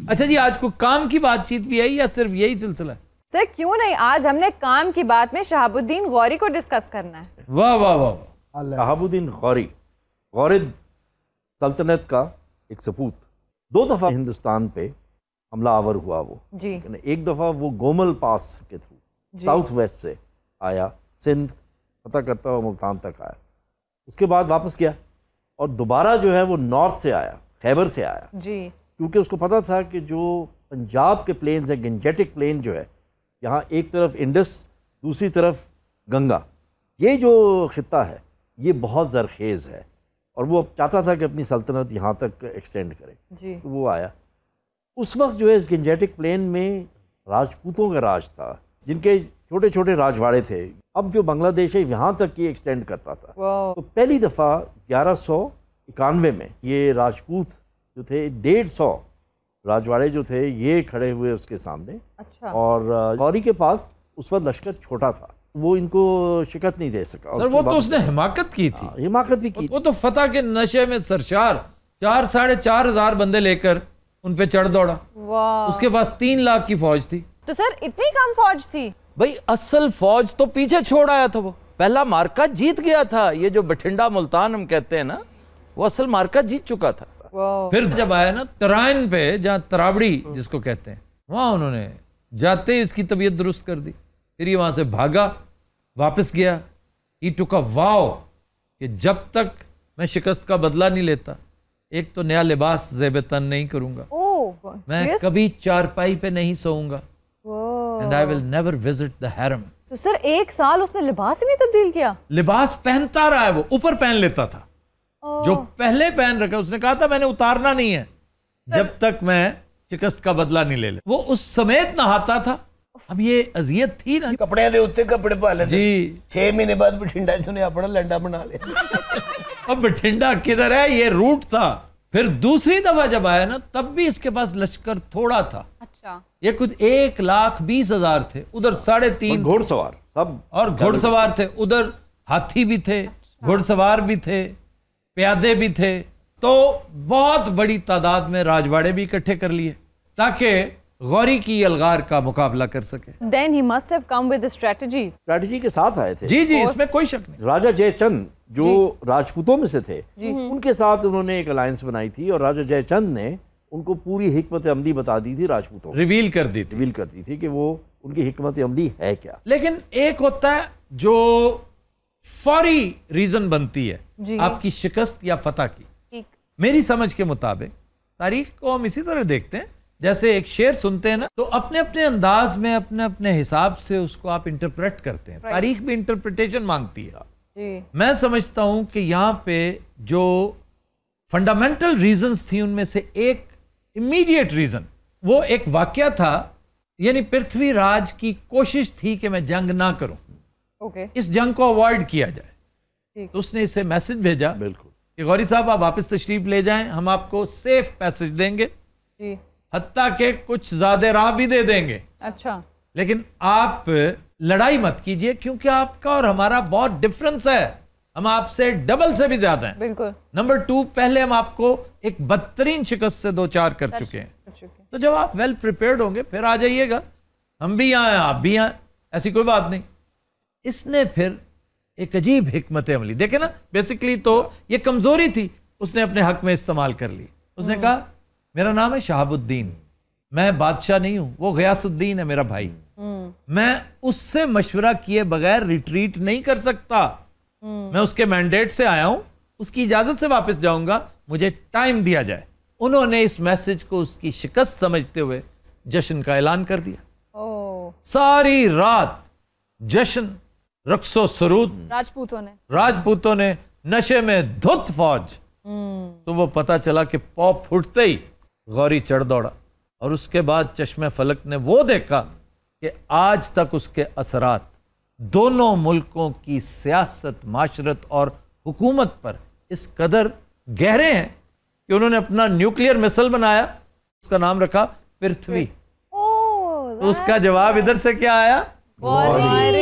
अच्छा जी, आज को काम की बातचीत भी है या सिर्फ यही सिलसिला है? सर क्यों नहीं, आज हमने काम की बात में शहाबुद्दीन गौरी को डिस्कस करना है। वाह वाह वाह। शहाबुद्दीन गौरी, गौरिद सल्तनत का एक सपूत, 2 दफ़ा हिंदुस्तान पे हमला आवर हुआ वो जी। एक दफ़ा वो गोमल पास के थ्रू साउथ वेस्ट से आया, सिंध फतह करता हुआ मुल्तान तक आया, उसके बाद वापस गया और दोबारा जो है वो नॉर्थ से आया, खैबर से आया जी, क्योंकि उसको पता था कि जो पंजाब के प्लेन्स है, गंजेटिक प्लेन जो है, यहाँ एक तरफ इंडस दूसरी तरफ गंगा, ये जो खित्ता है ये बहुत ज़रखेज़ है और वो चाहता था कि अपनी सल्तनत यहाँ तक एक्सटेंड करे जी। तो वो आया। उस वक्त जो है इस गंजेटिक प्लेन में राजपूतों का राज था, जिनके छोटे छोटे राजवाड़े थे। अब जो बांग्लादेश है यहाँ तक ही एक्सटेंड करता था। तो पहली दफ़ा 1191 में ये राजपूत जो थे 150 राजवाड़े जो थे ये खड़े हुए उसके सामने। अच्छा। और गौरी के पास उस वक्त लश्कर छोटा था, वो इनको शिकस्त नहीं दे सका। सर वो तो उसने हिमाकत की थी। हिमाकत भी की। वो तो फतह के नशे में सरशार 4-4.5 बंदे लेकर उन पे चढ़ दौड़ा। उसके पास 3 लाख की फौज थी। तो सर इतनी कम फौज थी? भाई असल फौज तो पीछे छोड़ आया था, वो पहला मार्का जीत गया था। ये जो बठिंडा मुल्तान हम कहते हैं ना, वो असल मार्का जीत चुका था। फिर जब आया ना तराइन पे, जहाँ तरावड़ी जिसको कहते हैं, वहां उन्होंने जाते ही उसकी तबीयत दुरुस्त कर दी। फिर ये वहां से भागा, वापस गया। ही टुक अ वाव कि जब तक मैं शिकस्त का बदला नहीं लेता, एक तो नया लिबास ज़ेब-ए-तन नहीं करूंगा, मैं कभी चारपाई पे नहीं सोऊंगा, and I will never visit the harem. तो सर 1 साल उसने लिबास ही नहीं तब्दील किया? लिबास पहनता रहा है, वो ऊपर पहन लेता था जो पहले पहन रखा। उसने कहा था मैंने उतारना नहीं है जब तक मैं शिकस्त का बदला नहीं ले ले। वो उस समेत नहाता था। अब ये अजियत थी ना, कपड़े दे उत्ते कपड़े पा लेते जी। 6 महीने बाद बठिंडा ने अपना लंडा बना लिया। अब बठिंडा किधर है, ये रूट था। फिर दूसरी दफा जब आया ना, तब भी इसके पास लश्कर थोड़ा था। अच्छा। ये कुछ 1,20,000 थे, उधर 3.5 घुड़सवार सब, और घुड़सवार थे। उधर हाथी भी थे, घुड़सवार भी थे, प्यादे भी थे। तो बहुत बड़ी तादाद में राजवाड़े भी इकट्ठे कर लिए ताकि गौरी की अलगार का मुकाबला कर सके। Then he must have come with a strategy. Strategy के साथ आए थे। जी जी, इसमें कोई शक नहीं। राजा जयचंद जो राजपूतों में से थे, उनके साथ उन्होंने एक अलायंस बनाई थी और राजा जयचंद ने उनको पूरी हिकमत अमली बता दी थी, राजपूतों रिवील कर दी थी कि वो उनकी हिकमत अमली है क्या। लेकिन एक होता है जो फौरी रीजन बनती है आपकी शिकस्त या फतह की। मेरी समझ के मुताबिक तारीख को हम इसी तरह देखते हैं, जैसे एक शेर सुनते हैं ना, तो अपने अपने अंदाज में अपने अपने हिसाब से उसको आप इंटरप्रेट करते हैं। तारीख भी इंटरप्रिटेशन मांगती है। मैं समझता हूं कि यहाँ पे जो फंडामेंटल रीजंस थी, उनमें से एक इमीडिएट रीजन वो एक वाकया था, यानी पृथ्वीराज की कोशिश थी कि मैं जंग ना करूं, इस जंग को अवॉइड किया जाए। तो उसने इसे मैसेज भेजा बिल्कुल कि गौरी साहब आप वापस तशरीफ ले जाएं, हम आपको सेफ पैसेज देंगे, हत्ता के कुछ ज्यादा राह भी दे देंगे। अच्छा। लेकिन आप लड़ाई मत कीजिए क्योंकि आपका और हमारा बहुत डिफरेंस है, हम आपसे डबल से भी ज्यादा हैं। बिल्कुल। नंबर 2, पहले हम आपको एक बदतरीन शिकस्त से 2-4 कर चुके हैं। तो जब आप वेल प्रिपेयर्ड होंगे फिर आ जाइएगा, हम भी यहाँ हैं, आप भी यहाँ, ऐसी कोई बात नहीं। इसने फिर एक अजीब हिकमत अमली, देखे ना, बेसिकली तो ये कमजोरी थी, उसने अपने हक में इस्तेमाल कर ली। उसने कहा मेरा नाम है शहाबुद्दीन, मैं बादशाह नहीं हूं, वो गयासुद्दीन है मेरा भाई, मैं उससे मशवरा किए बगैर रिट्रीट नहीं कर सकता, मैं उसके मैंडेट से आया हूं, उसकी इजाजत से वापस जाऊंगा, मुझे टाइम दिया जाए। उन्होंने इस मैसेज को उसकी शिकस्त समझते हुए जश्न का ऐलान कर दिया। सारी रात जश्न, रक्सो सरूद, राजपूतों ने नशे में धुत फौज। तो वो पता चला कि पौ फूटते ही गौरी चढ़ दौड़ा और उसके बाद चश्मे फलक ने वो देखा कि आज तक उसके असरात दोनों मुल्कों की सियासत, माशरत और हुकूमत पर इस कदर गहरे हैं कि उन्होंने अपना न्यूक्लियर मिसाइल बनाया, उसका नाम रखा पृथ्वी। तो उसका जवाब इधर से क्या आया? गौरी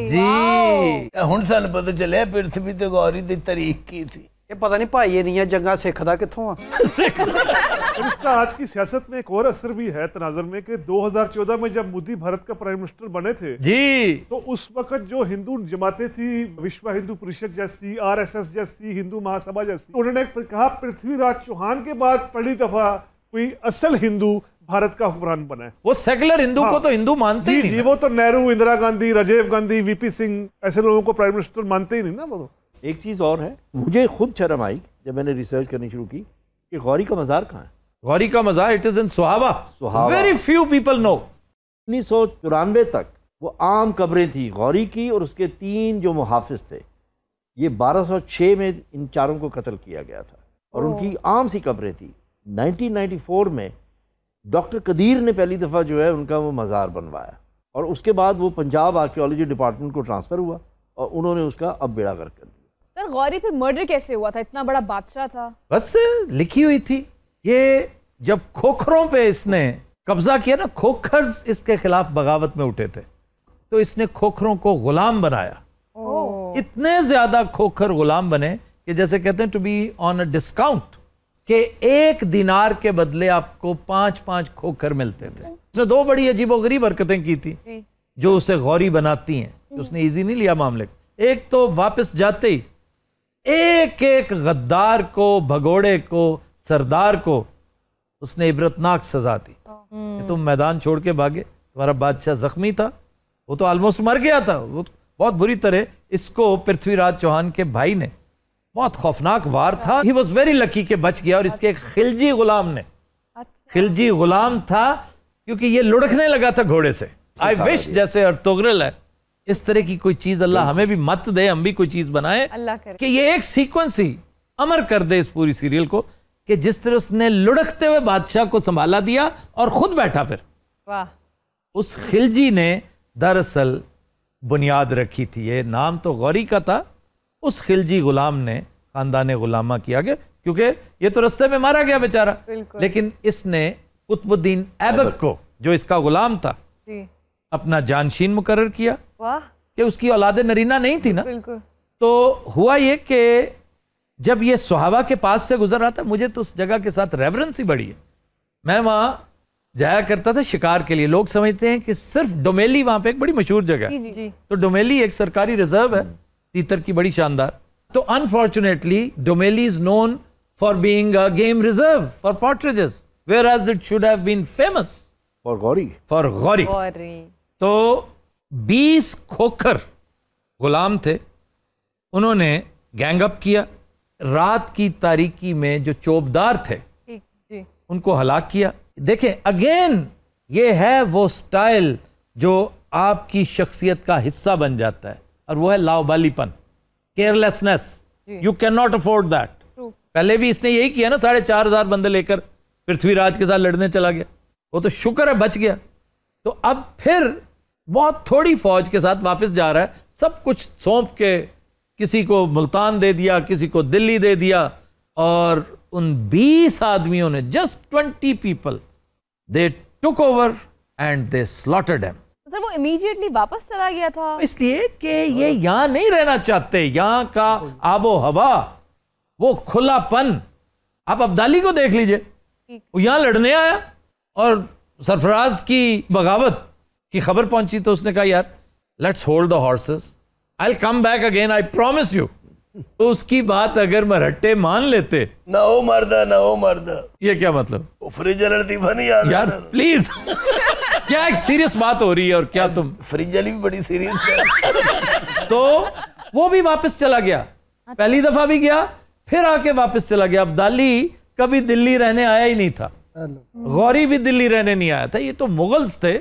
जी। हुण सानू पता चलिया पृथ्वी ते गौरी दी तारीख की थी। ये पता नहीं भाई ये नहीं है जंगा सिख दा कित्थों आ। और इसका आज की सियासत में एक और असर भी है तनाजर में कि 2014 में जब मोदी भारत का प्राइम मिनिस्टर बने थे जी, तो उस वक्त जो हिंदू जमातें थी, विश्व हिंदू परिषद जैसी, आरएसएस जैसी, हिंदू महासभा जैसी, उन्होंने कहा पृथ्वीराज चौहान के बाद पहली दफा कोई असल हिंदू भारत का हुक्मरान बना है। वो सेकुलर हिंदू को तो हिंदू मानते ही जी नहीं जी, वो तो नेहरू, इंदिरा गांधी, राजीव गांधी, वीपी सिंह ऐसे लोगों को प्राइम मिनिस्टर मानते ही नहीं ना। वो एक चीज़ और है, मुझे खुद शर्म आई जब मैंने रिसर्च करनी शुरू की कि गौरी का मज़ार कहाँ है। गौरी का मज़ार it is in Sohawa. Sohawa. Very few people know. 1994 तक वो आम कब्रें थी गौरी की, और उसके 3 जो मुहाफिज थे, ये 1206 में इन चारों को कत्ल किया गया था और उनकी आम सी कब्रें थी। 1994 में डॉक्टर कदीर ने पहली दफ़ा जो है उनका वो मज़ार बनवाया, और उसके बाद वो पंजाब आर्कियोलॉजी डिपार्टमेंट को ट्रांसफ़र हुआ और उन्होंने उसका अब बेड़ा गर्क कर दिया। सर गौरी फिर मर्डर कैसे हुआ था? इतना बड़ा बादशाह था। बस लिखी हुई थी। ये जब खोखरों पे इसने कब्जा किया ना, खोखर्स इसके खिलाफ बगावत में उठे थे, तो इसने खोखरों को गुलाम बनाया। इतने ज्यादा खोखर गुलाम बने कि जैसे कहते हैं to be on a discount, कि 1 दिनार के बदले आपको 5-5 खोखर मिलते थे। उसने 2 बड़ी अजीबोगरीब हरकतें की थी जो उसे गौरी बनाती हैं। उसने इजी नहीं लिया मामले को। एक तो वापस जाते ही एक गद्दार को, भगोड़े को, सरदार को उसने इबरतनाक सजा दी कि तुम मैदान छोड़ के भागे, तुम्हारा बादशाह जख्मी था, वो तो ऑलमोस्ट मर गया था, वो बहुत बुरी तरह। इसको पृथ्वीराज चौहान के भाई ने, बहुत खौफनाक वार था, ही वॉज वेरी लकी के बच गया। और इसके एक खिलजी गुलाम ने, खिलजी गुलाम था क्योंकि ये लुढ़कने लगा था घोड़े से। आई विश जैसे अर्तुगरुल है, इस तरह की कोई चीज अल्लाह हमें भी मत दे, हम भी कोई चीज बनाए अल्लाह करे कि ये एक सीक्वेंस ही अमर कर दे इस पूरी सीरियल को, कि जिस तरह उसने लुढ़कते हुए बादशाह को संभाला दिया और खुद बैठा। फिर वाह, उस खिलजी ने दरअसल बुनियाद रखी थी। ये नाम तो गौरी का था, उस खिलजी गुलाम ने खानदान गुलामा किया गया, क्योंकि ये तो रास्ते में मारा गया बेचारा, लेकिन इसने कुतुबुद्दीन ऐबक को, जो इसका गुलाम था, जी, अपना जानशीन मुकर्रर किया। वाह, कि उसकी औलाद नरीना नहीं थी ना। बिल्कुल। तो हुआ ये कि जब ये सोहावा के पास से गुजर रहा था, मुझे तो उस जगह के साथ रेवरेंस ही बड़ी है। मैं वहां जाया करता था शिकार के लिए। लोग समझते हैं कि सिर्फ डोमेली वहां पे एक बड़ी मशहूर जगह है, जी। तो डोमेली एक सरकारी रिजर्व है, तीतर की, बड़ी शानदार। तो unfortunately Domeli is known for being a game reserve for partridges, whereas it should have been famous और गौरी फॉर गौरी। तो 20 खोखर गुलाम थे, उन्होंने गैंग अप किया। रात की तारीकी में जो चौबदार थे जी, उनको हलाक किया। देखें अगेन, ये है वो स्टाइल जो आपकी शख्सियत का हिस्सा बन जाता है, और वो है लाउबालीपन, carelessness. You can not afford that. पहले भी इसने यही किया ना, 4,500 बंदे लेकर पृथ्वीराज के साथ लड़ने चला गया, वो तो शुक्र है बच गया। तो अब फिर बहुत थोड़ी फौज के साथ वापस जा रहा है, सब कुछ सौंप के, किसी को मुल्तान दे दिया, किसी को दिल्ली दे दिया, और उन 20 आदमियों ने, just 20 people, they took over and they slaughtered him. Sir वो इमीडिएटली वापस चला गया था इसलिए कि ये यहां नहीं रहना चाहते, यहां का आबो हवा, वो खुलापन। आप अब्दाली को देख लीजिए, वो यहां लड़ने आया और सरफराज की बगावत की खबर पहुंची तो उसने कहा यार let's hold the horses, I will come back again, I promise you. तो उसकी बात अगर मरहट्टे मान लेते, ना हो मर्दा, ना हो मर्दा, ये क्या मतलब? वो फ्रिज वाला लतीफा नहीं याद यार प्लीज क्या एक सीरियस बात हो रही है और क्या तुम, फ्रिज वाली भी बड़ी सीरियस है। तो वो भी वापस चला गया, पहली दफा भी गया, फिर आके वापस चला गया। अब्दाली कभी दिल्ली रहने आया ही नहीं था, गौरी भी दिल्ली रहने नहीं आया था, ये तो मुगल्स थे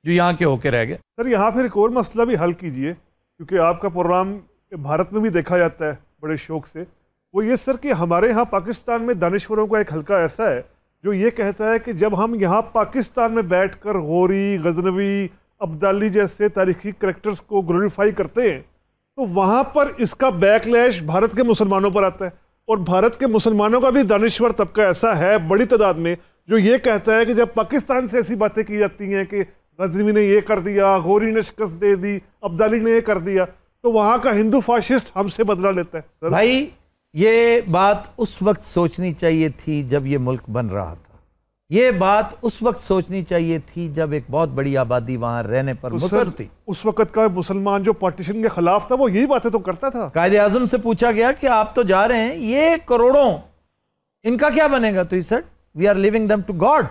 जो यहाँ के होके रह गए। सर यहाँ फिर एक और मसला भी हल कीजिए, क्योंकि आपका प्रोग्राम भारत में भी देखा जाता है बड़े शौक से। वो ये सर कि हमारे यहाँ पाकिस्तान में दानिश्वरों का एक हल्का ऐसा है जो ये कहता है कि जब हम यहाँ पाकिस्तान में बैठकर गौरी, गजनवी, अब्दाली जैसे तारीखी करैक्टर्स को ग्लोरीफाई करते हैं, तो वहाँ पर इसका बैकलैश भारत के मुसलमानों पर आता है। और भारत के मुसलमानों का भी दानिश्वर तबका ऐसा है बड़ी तादाद में जो ये कहता है कि जब पाकिस्तान से ऐसी बातें की जाती हैं कि गजनवी ने ये कर दिया, गौरी ने शिकस्त दे दी, अब्दाली ने ये कर दिया, तो वहाँ का हिंदू फाशिस्ट हमसे बदला लेता है। भाई ये बात उस वक्त सोचनी चाहिए थी जब ये मुल्क बन रहा था। ये बात उस वक्त सोचनी चाहिए थी जब एक बहुत बड़ी आबादी वहां रहने पर मुसर थी। उस वक्त का मुसलमान जो पार्टीशन के खिलाफ था वो यही बातें तो करता था। कायदे आजम से पूछा गया कि आप तो जा रहे हैं, ये करोड़ों, इनका क्या बनेगा? तो he said we are leaving them to God,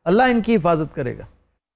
अल्लाह इनकी हिफाजत करेगा,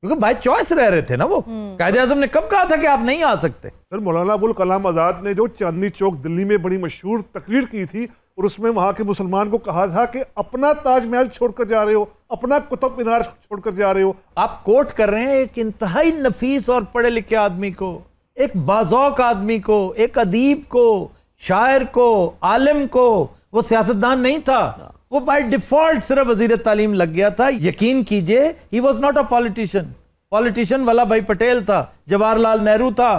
क्योंकि बाय चॉइस रह रहे थे ना वो। कायदे आजम ने कब कहा था कि आप नहीं आ सकते? सर मौलाना अबुल कलाम आजाद ने जो चांदनी चौक दिल्ली में बड़ी मशहूर तकरीर की थी और उसमें वहां के मुसलमान को कहा था कि अपना ताजमहल छोड़कर जा रहे हो, अपना कुतुब मीनार छोड़कर जा रहे हो। आप कोट कर रहे हैं एक इंतहाई नफीस और पढ़े लिखे आदमी को, एक बाज़ौक आदमी को, एक अदीब को, शायर को, आलिम को। वो सियासतदान नहीं था, वो बाय डिफॉल्ट सिर्फ वजीर तालीम लग गया था। यकीन कीजिए he was not a politician. Politician Vallabh भाई पटेल था, जवाहरलाल नेहरू था।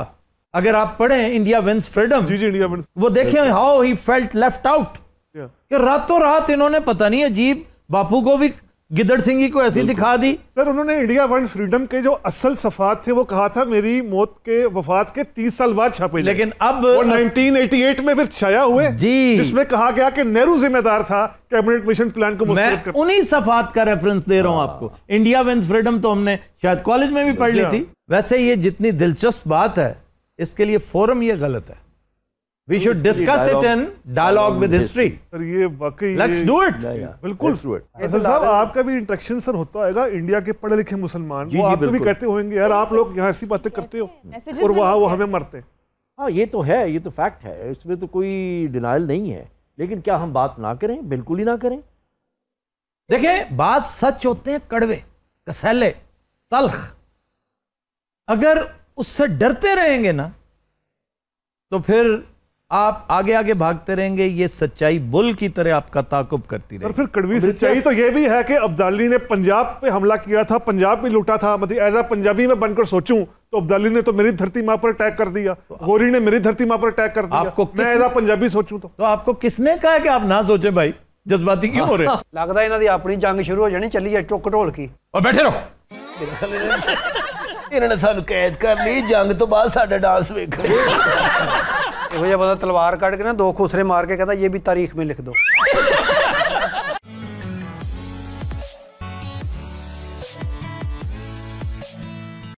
अगर आप पढ़ें इंडिया विंस फ्रीडम, जी इंडिया विंस, वो देखें how he felt left out, कि रातों रात इन्होंने पता नहीं अजीब बापू को भी गिदड़ सिंगी को ऐसी दिखा दी। सर उन्होंने इंडिया विंस फ्रीडम के जो असल सफात थे वो कहा था मेरी मौत के वफात के 30 साल बाद छापे। लेकिन अब वो 1988 में फिर छाया हुए जी, जिसमें कहा गया कि नेहरू जिम्मेदार था कैबिनेट मिशन प्लान को मैं मुस्तरद उन्हीं सफात का रेफरेंस दे रहा हूं आपको। इंडिया विंस फ्रीडम तो हमने शायद कॉलेज में भी पढ़ ली थी। वैसे ये जितनी दिलचस्प बात है, इसके लिए फोरम ये गलत है। We should discuss it in dialogue with history. Sir ये वाकई लेट्स डू इट। बिल्कुल। असल साहब आपका भी इंटरेक्शन सर होता होगा इंडिया के पढ़े लिखे मुसलमान, वो आपको भी कहते होंगे यार आप लोग यहाँ ऐसी बातें करते हो और वहाँ वो हमें मरते। हाँ ये तो है, ये तो फैक्ट है, इसमें तो कोई डिनाइल नहीं है। लेकिन क्या हम बात ना करें? बिल्कुल ही ना करें। देखें, बात सच होते हैं कड़वे, कसैले, तल्ख। अगर उससे डरते रहेंगे ना तो फिर आप आगे आगे भागते रहेंगे। ये सच्चाई बुल की तरह आपका ताकुब करती रहेगी। और फिर कड़वी सच्चाई तो ये भी है कि अब्दाली ने पंजाब पे हमला किया था, पंजाब भी लूटा था। मतलब एज अ पंजाबी में बनकर सोचूं तो अब्दाली ने तो मेरी धरती मां पर अटैक कर दिया, गोरी ने मेरी धरती मां पर अटैक कर दिया। आपको मैं एज अ पंजाबी सोचूं तो आपको किसने कहा कि आप ना सोचे? भाई जज्बाती क्यों हो रहे? लगता इन्हां दी अपनी जंग शुरू हो जानी, चली जाए चुक ढोल की। और बैठे रहो। इन्होंने सानू कैद कर ली, जंग तो बाद साडा डांस वेख। ਇਹੋ ਜਿਹਾ ਬੰਦਾ ਤਲਵਾਰ ਕੱਢ ਕੇ ਨਾ 2 ਖੁਸਰੇ ਮਾਰ ਕੇ ਕਹਿੰਦਾ ਇਹ ਵੀ ਤਾਰੀਖ में लिख दो।